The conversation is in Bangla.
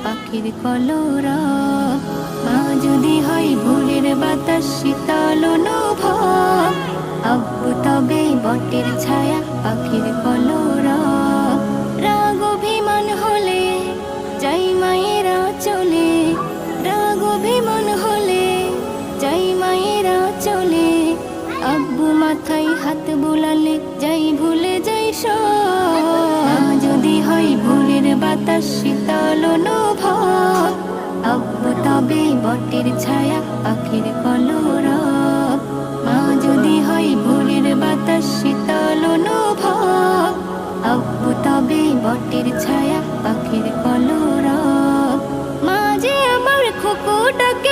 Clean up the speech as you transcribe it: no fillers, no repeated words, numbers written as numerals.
পাখির কলরব। মা যদি হয় ভোরের বাতাস শীতল অনুভব, আব্বু তবে বটের ছায়া পাখির কলরব। রাগ অভিমান হলে যাই মায়েরা চলে, রাগ অভিমান হলে যাই মায়েরা চলে। আব্বু মাথায় হাত বুলালে যাই ভুলে যাই সব। মা যদি হয় ভোরের বাতাস শীতল অনুভব, আব্বু তবে বটের ছায়া পাখির কলরব। মা যদি হয় ভোরের বাতাস শীতল অনুভব, আব্বু তবে বটের ছায়া পাখির কলরব। মা যে আমার খোকো ডাকে